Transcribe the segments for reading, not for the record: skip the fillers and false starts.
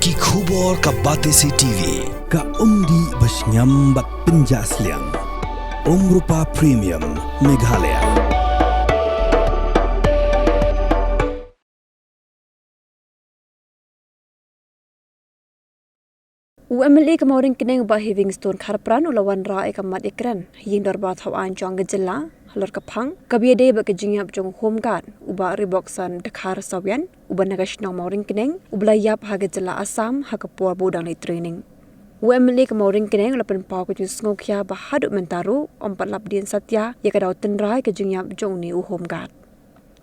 Ki khubor ka Batesi TV ka umdi basnyam bat penjaslian. Rupa Premium Meghalaya. UMLA kemarin kena ubah Livingstone Kharpran ulawan ra ekamat ikran yin darba thawan Jong gejela halor kapang kabiade ba kejingyap Jong home guard ubah riboksan dekhar sawian ubah nagashnong mauring keneng ublayap ha gejela Assam ha kapur bodang ni training UMLA kemarin kena ulapan pau ke sngokhya bahaduk mentaru ompat labdien satya ya kadau tenrai kejingyap Jong ni home guard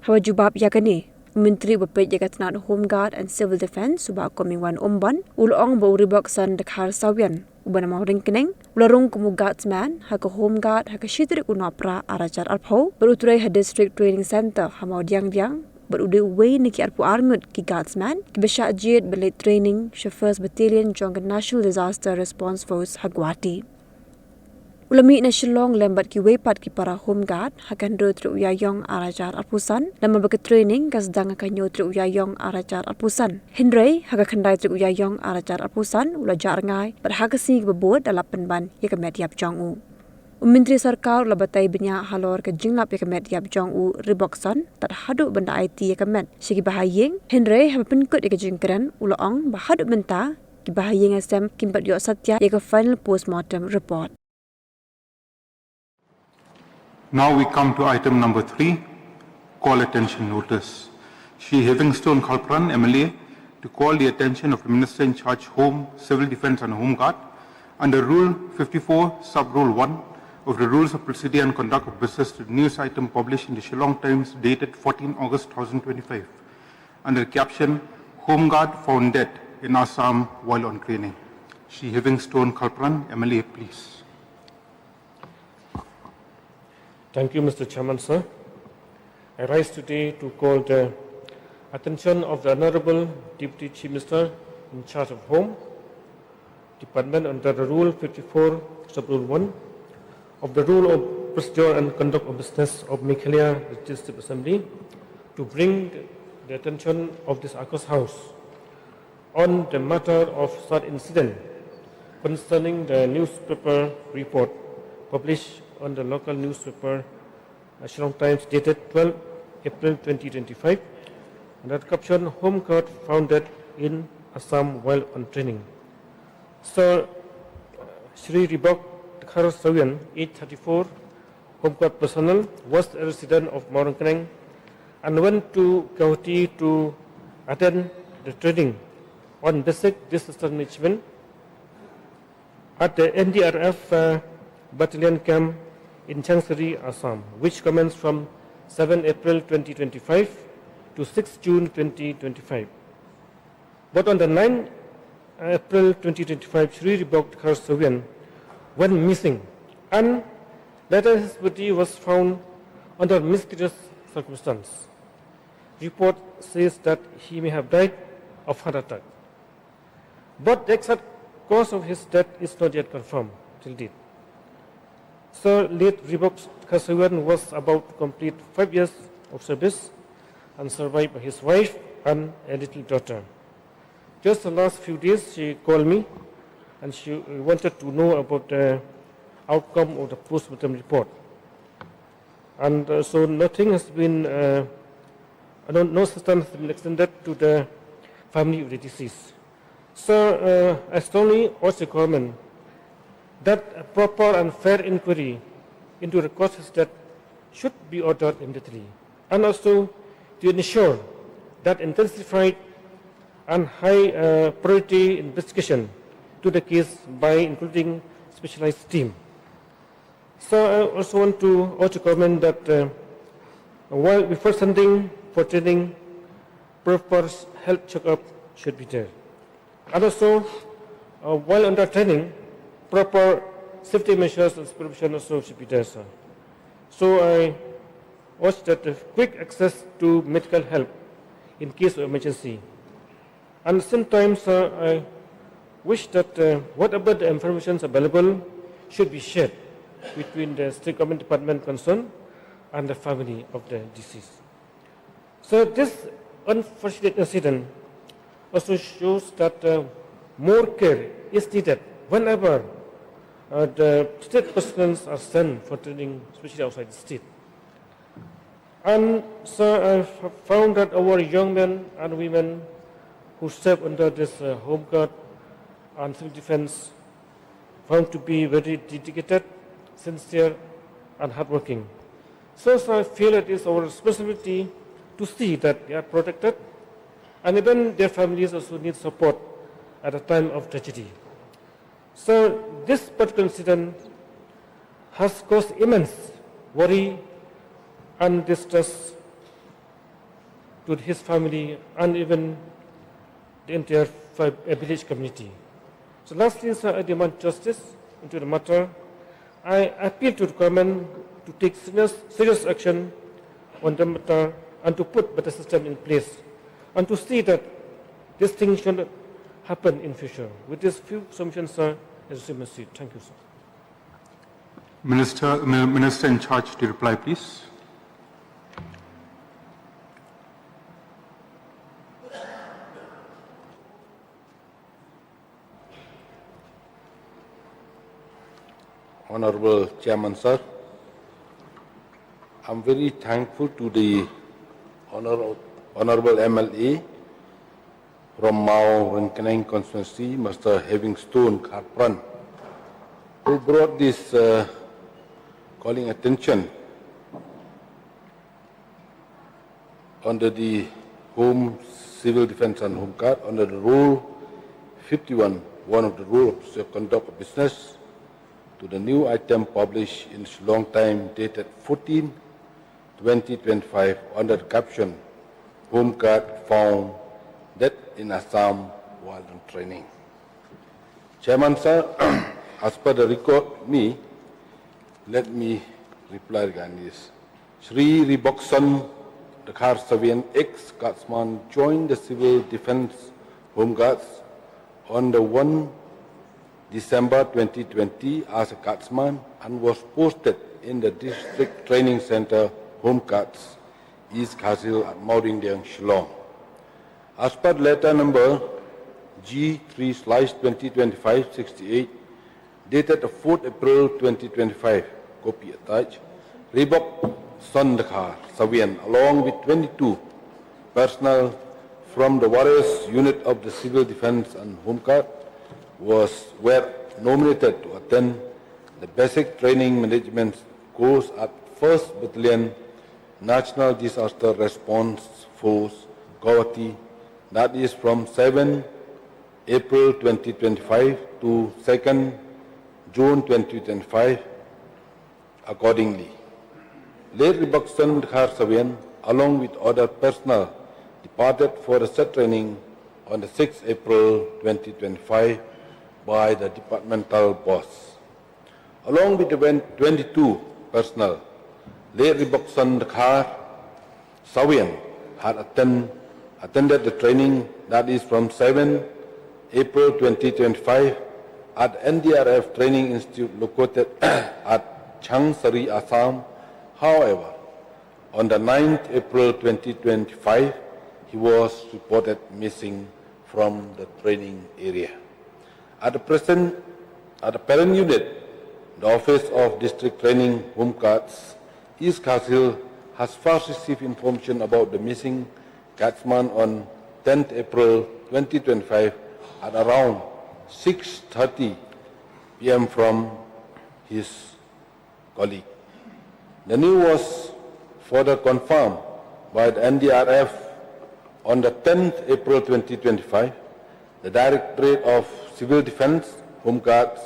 hawa jubab ya kani Menteri Bapet Jagatnat Home Guard and Civil Defence subak komingwan umban ulong ba uriboksan dekhar sawian uban mauring keneng ularung kumu guardsman ha ka home guard ha ka shitri unapra arajar alpho beruturai ha district training center ha mau diang berude uwe niki arpu arngut ki guardsman ki besha jid belet training chauffeurs battalion Jong National Disaster Response Force ha Guwahati Ulami na Shillong lembat ki wepat ki para home guard hakan do tru uyayong arajar alpusan lama bagi training kas dang akan nyo tru uyayong arajar alpusan Henry haga khandai tru uyayong arajar alpusan ula jar ngai bar haga sing bebod dalapan ban ya kemet yap Jong u Menteri Sarkar labatai benya halor ke jinglap ya kemet yap Jong u riboksan tat hadu benda IT ya kemet sigi bahayeng Henry ha penkut ya ke jingkran ula ong bahadu benta ki bahayeng Assam kimpat yo satya ya ke final postmortem report Now we come to item number 3, call attention notice. Shri Livingstone Khalpran, MLA, to call the attention of the Minister in charge Home, Civil Defence and Home Guard under Rule 54, Sub-Rule 1 of the Rules of Procedure and Conduct of Business to the news item published in the Shillong Times dated 14 August 2025 under the caption, Home Guard found dead in Assam while on training. Shri Livingstone Khalpran, MLA, please. Thank you, Mr. Chairman, sir. I rise today to call the attention of the Honorable Deputy Chief Minister in charge of Home Department under the Rule 54, Sub-Rule 1 of the Rule of Procedure and Conduct of Business of Meghalaya Legislative Assembly to bring the attention of this August House on the matter of such incident concerning the newspaper report published on the local newspaper Shillong Times dated 12 April 2025 and that caption Home Guard found dead in Assam while on training. Sir Shri Ribok Dekhar Sawian, age 34, Home Guard personnel, was a resident of Mortem and went to Guwahati to attend the training on basic disaster management at the NDRF battalion camp in Changsari, Assam, which commenced from 7 April 2025 to 6 June 2025. But on the 9 April 2025, Shri Ribok Dekhar Sawian went missing and later his body was found under mysterious circumstances. Report says that he may have died of heart attack. But the exact cause of his death is not yet confirmed till date. Sir late Ribok Dekhar Sawian was about to complete 5 years of service and survived by his wife and a little daughter. Just the last few days she called me and she wanted to know about the outcome of the post-mortem report. And so nothing has been, no assistance has been extended to the family of the deceased. So I strongly urge the government that a proper and fair inquiry into the cause of his death should be ordered immediately, and also to ensure that intensified and high priority investigation to the case by including specialized team. So I also want to urge the government that while before sending for training, proper health checkup should be there, and also while under training, proper safety measures and supervision also should be there, sir. So I urge that quick access to medical help in case of emergency. And at the same time, sir, I wish that whatever the information available should be shared between the state government department concerned and the family of the deceased. So this unfortunate incident also shows that more care is needed whenever the state personnel are sent for training, especially outside the state. And so I have found that our young men and women who serve under this Home Guard and civil defense found to be very dedicated, sincere, and hardworking. So I feel it is our responsibility to see that they are protected, and even their families also need support at a time of tragedy. So this particular incident has caused immense worry and distress to his family and even the entire village community. So lastly, sir, I demand justice into the matter. I appeal to the government to take serious action on the matter and to put better system in place and to see that this thing should not happen in future. With these few submissions, sir, as you may see. Thank you, sir. Minister in charge to reply, please. Honorable Chairman, sir, I'm very thankful to the Honorable MLA from Mao Ringkeneng constituency, Mr. Livingstone Kharpran, who brought this calling attention under the Home Civil Defense and Home Guard under the Rule 51, one of the rules of conduct of business, to the new item published in Shillong Time dated 14/2025 under the caption Home Guard found dead in Assam while on training. Chairman, sir, as per the record, let me reply regarding this. Shri Ribokson, the Kharsavian ex-guardsman, joined the Civil Defense Home Guards on the 1 December 2020 as a guardsman and was posted in the District Training Center Home Guards, East Kharsil at Maudingdiang, Shillong. As per letter number G3/2025-68, dated 4th April 2025, copy attached, Ribok Sondakar Savian, along with 22 personnel from the Warriors Unit of the Civil Defense and Home Guard, were nominated to attend the basic training management course at 1st Battalion National Disaster Response Force, Guwahati, that is from 7 April 2025 to 2nd June 2025, accordingly. Late Ribokson Kharsavian, along with other personnel, departed for the set training on the 6th April 2025 by the departmental boss. Along with the 22 personnel, late Ribokson Kharsavian had attended the training, that is from 7 April 2025 at NDRF Training Institute located at Changsari, Assam. However, on the 9th April 2025, he was reported missing from the training area. At the parent unit, the Office of District Training Home Guards, East Kharsil, has first received information about the missing guardsman on 10th April 2025 at around 6:30 p.m. from his colleague. The news was further confirmed by the NDRF on the 10th April 2025. The Directorate of Civil Defense Home Guards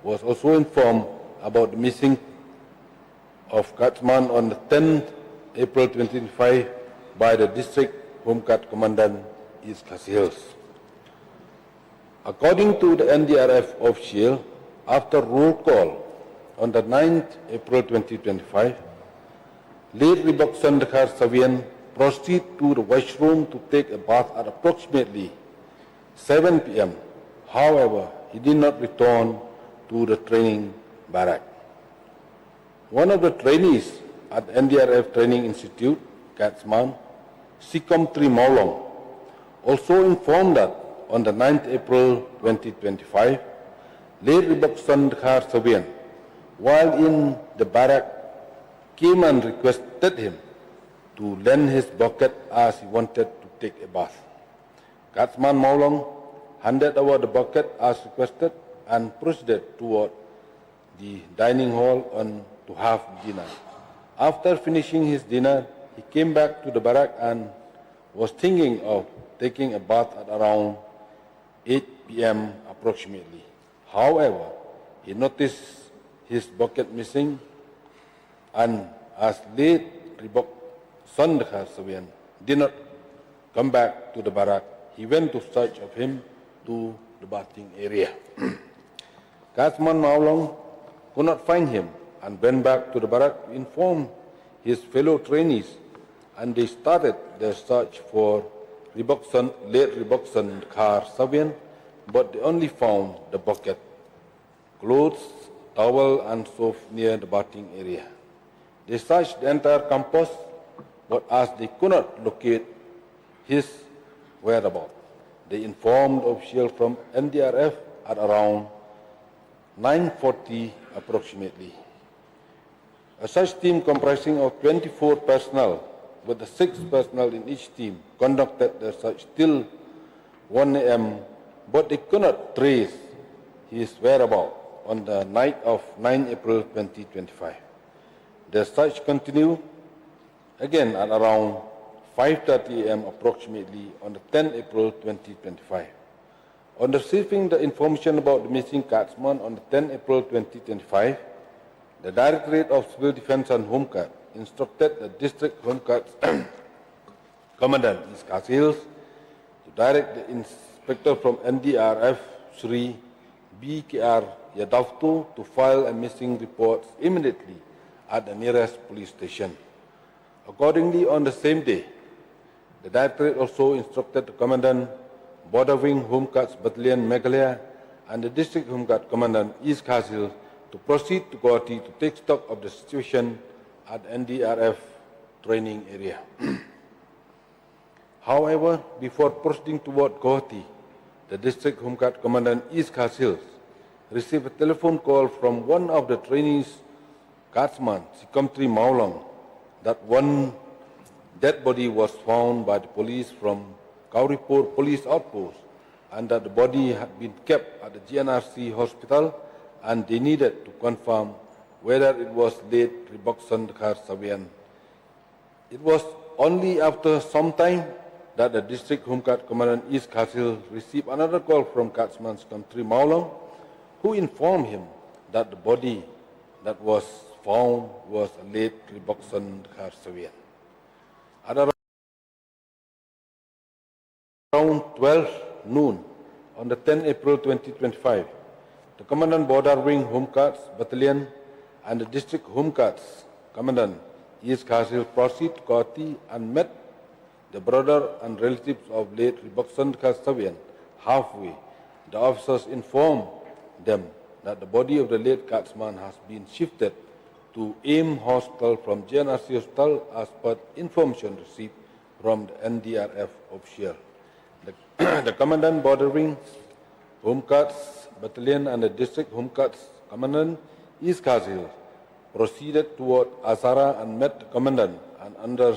was also informed about the missing of guardsman on the 10th April 2025 by the District Home Guard Commandant, East Kharsil. According to the NDRF official, after roll call on the 9th April 2025, late Ribokson Kharsavian proceeded to the washroom to take a bath at approximately 7 p.m. However, he did not return to the training barrack. One of the trainees at NDRF Training Institute, Guardsman Sikom Tri Maulong, also informed that on the 9th April 2025, late Ribokson Khar Savian, while in the barrack, came and requested him to lend his bucket as he wanted to take a bath. Guardsman Maulong handed over the bucket as requested and proceeded toward the dining hall to have dinner. After finishing his dinner, he came back to the barrack and was thinking of taking a bath at around 8 p.m. approximately. However, he noticed his bucket missing, and as late Ribok Sondekhar Savian did not come back to the barrack, he went to search of him to the bathing area. Guardsman Maulong could not find him and went back to the barrack to inform his fellow trainees, and they started their search for late Ribokson Khar Savian, but they only found the bucket, clothes, towel and soap near the bathing area. They searched the entire campus, but as they could not locate his whereabouts, they informed officials from NDRF at around 9:40 approximately. A search team comprising of 24 personnel, with the 6 personnel in each team, conducted their search till 1 a.m., but they could not trace his whereabouts on the night of 9 April 2025. The search continued again at around 5:30 a.m. approximately on the 10 April 2025. On receiving the information about the missing guardsman on the 10 April 2025, the Directorate of Civil Defence and Home Guard instructed the District Home Guard Commandant East Khas Hills to direct the Inspector from NDRF, Sri B.K.R. Yadavto, to file a missing report immediately at the nearest police station. Accordingly, on the same day, the Directorate also instructed the Commandant, Border Wing Home Guards Battalion Meghalaya, and the District Home Guard Commandant East Khas Hills to proceed to Guwahati to take stock of the situation at NDRF training area. However, before proceeding toward Guwahati, the District Home Guard Commandant East Khas Hills received a telephone call from one of the trainees' guardsman, Sikamtri Maulong, that one dead body was found by the police from Kauripur Police Outpost, and that the body had been kept at the GNRC hospital, and they needed to confirm whether it was late Ribokson Khar Savian. It was only after some time that the District Home Guard Commandant East Khas Hills received another call from Guardsman Sikamtri Maulong, who informed him that the body that was found was a late Ribokson Khar Savian. At around 12 noon on the 10 April 2025, the Commandant Border Wing Home Guards Battalion and the District Home Guards Commandant East Khas Hills proceeded to Guwahati and met the brother and relatives of late Ribokson Khar Savian halfway. The officers informed them that the body of the late guardsman has been shifted to AIM Hospital from GNRC Hospital as per information received from the NDRF official. The Commandant Border Wing Home Guards Battalion and the District Home Guards Commandant East Khas Hills proceeded toward Azara and met the Commandant and under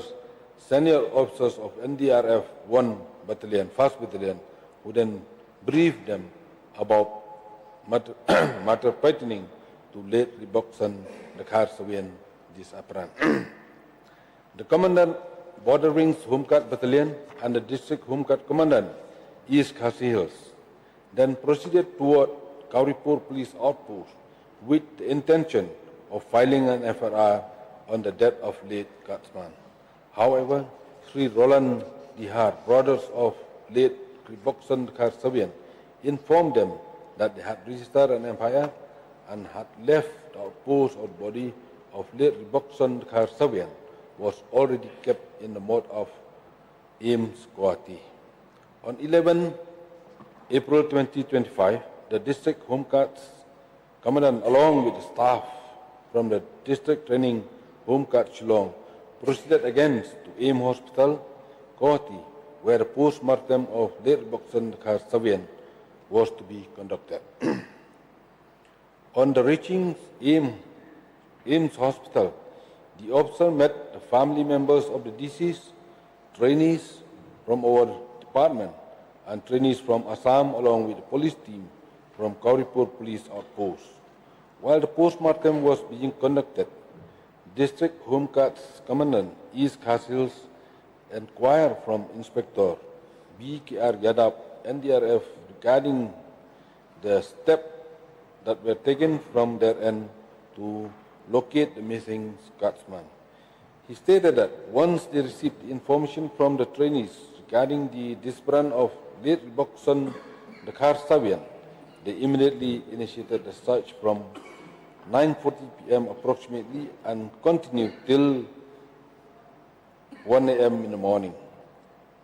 senior officers of NDRF 1 Battalion, 1st Battalion, who then briefed them about matter pertaining to late Ribokson Khar Savian disappearance. The Commandant Border Wings Home Guard Battalion and the District Home Guard Commandant East Khas Hills then proceeded toward Kauripur Police Outpost with the intention of filing an FRR on the death of late guardsman. However, Sri Roland Dihar, brothers of late Ribokson Khar Savian, informed them that they had registered an FIR and had left the outpost or body of late Ribokson Khar Savian was already kept in the mode of AIMS Guwahati. On 11 April 2025, the District Home Guards Commandant, along with the staff from the District Training Home Guard Shillong, proceeded again to AIM Hospital, Guwahati, where the post-mortem of late Boksan Dakhar Savian was to be conducted. On the reaching Ames Hospital, the officer met the family members of the deceased, trainees from our department, and trainees from Assam along with the police team from Kauripur Police Outpost. While the post-mortem was being conducted, District Home Guards Commandant East Khas inquired from Inspector B.K.R. Yadav, NDRF, regarding the steps that were taken from their end to locate the missing Scotsman. He stated that once they received the information from the trainees regarding the disappearance of late Boksan Dakhar Savian, they immediately initiated the search from 9:40 p.m. approximately and continued till 1 a.m. in the morning.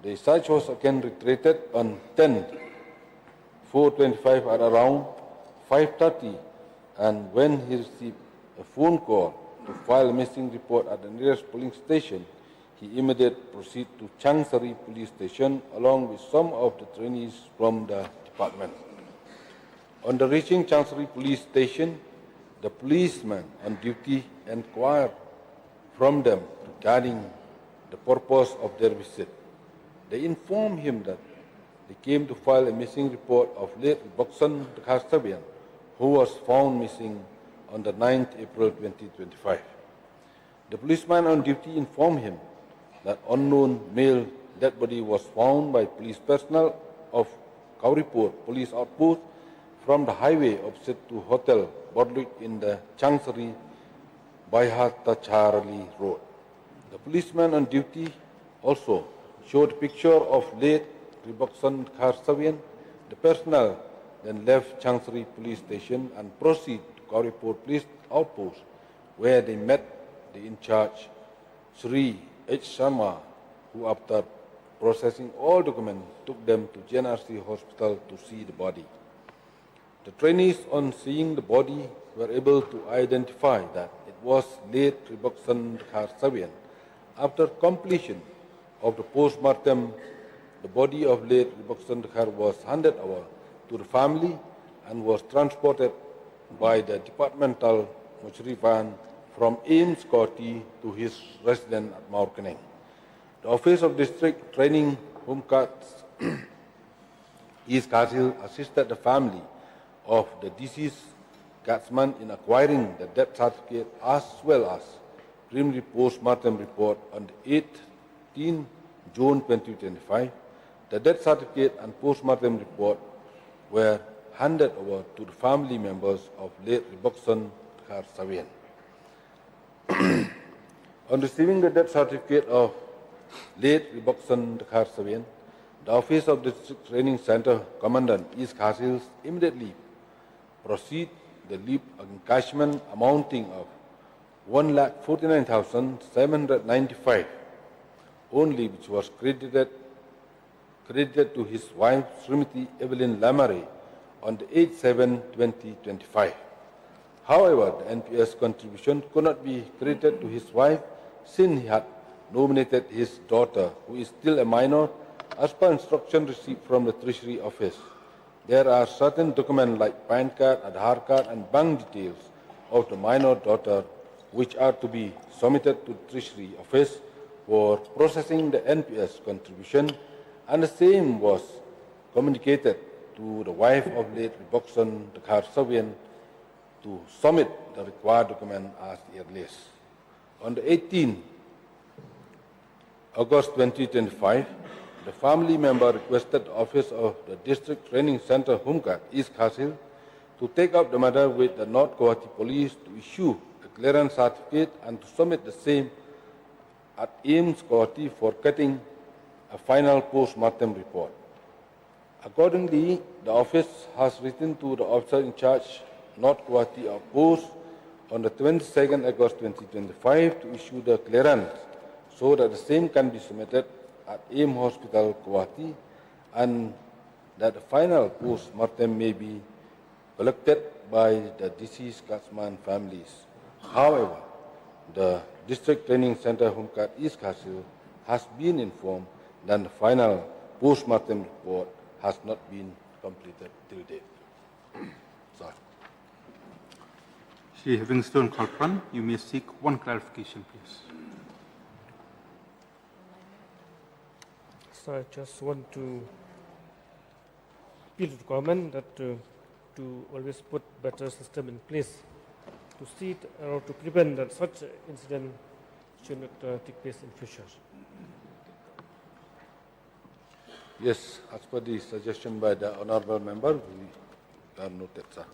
The search was again reiterated on 10/4/25 at around 5:30, and when he received a phone call to file a missing report at the nearest polling station, he immediately proceeded to Changsari Police Station along with some of the trainees from the department. On the reaching Changsari Police Station, the policeman on duty inquired from them regarding the purpose of their visit. They informed him that they came to file a missing report of late Boksan Dakhar Savian, who was found missing on the 9th April 2025. The policeman on duty informed him that unknown male dead body was found by police personnel of Kauripur Police Outpost from the highway opposite to Hotel Bodlik in the Changsari Baihatacharali Road. The policeman on duty also showed a picture of late Boksan Dakhar Savian. The personnel then left Changsari Police Station and proceeded to Kauripur Police Outpost, where they met the in-charge Sri H. Sharma, who after processing all documents took them to JNRC Hospital to see the body. The trainees on seeing the body were able to identify that it was late Boksan Dakhar Savian. After completion of the post-mortem, the body of late Boksan Dakhar was handed over to the family and was transported by the departmental mortuary van from Ames County to his residence at Mortem. The Office of District Training Home Guards East Khartoum assisted the family of the deceased guardsman in acquiring the death certificate as well as preliminary post-mortem report on the 18th June 2025. The death certificate and post-mortem report were handed over to the family members of late Boksan Dakhar Savian. On receiving the death certificate of late Boksan Dakhar Savian, the Office of District Training Center Commandant East Khartoum immediately proceed the leave encashment amounting of 1,49,795 only, which was credited to his wife Srimati Evelyn Lamare on the 8/7/2025. However, the NPS contribution could not be credited to his wife since he had nominated his daughter, who is still a minor, as per instruction received from the Treasury Office. There are certain documents like PAN card, Aadhaar card and bank details of the minor daughter which are to be submitted to the Treasury Office for processing the NPS contribution, and the same was communicated to the wife of late Boksan Dakhar Savian to submit the required document as earliest. On the 18th August 2025, the family member requested the Office of the District Training Center Home Guard East Khartoum to take up the matter with the North Guwahati Police to issue a clearance certificate and to submit the same at Ames Guwahati for getting a final post-mortem report. Accordingly, the office has written to the officer in charge, North Guwahati Outpost, on the 22nd August 2025 to issue the clearance so that the same can be submitted at Ames Hospital, Guwahati, and that the final post-mortem may be collected by the deceased guardsman families. However, the District Training Center Home Guard East Khartoum has been informed then the final post-mortem report has not been completed till date. Sir. Shri Livingstone Kalpran, you may seek one clarification, please. So I just want to appeal to the government that to always put better system in place to see it, or to prevent that such incident should not take place in future. Yes, as per the suggestion by the honourable member, we are noted, sir.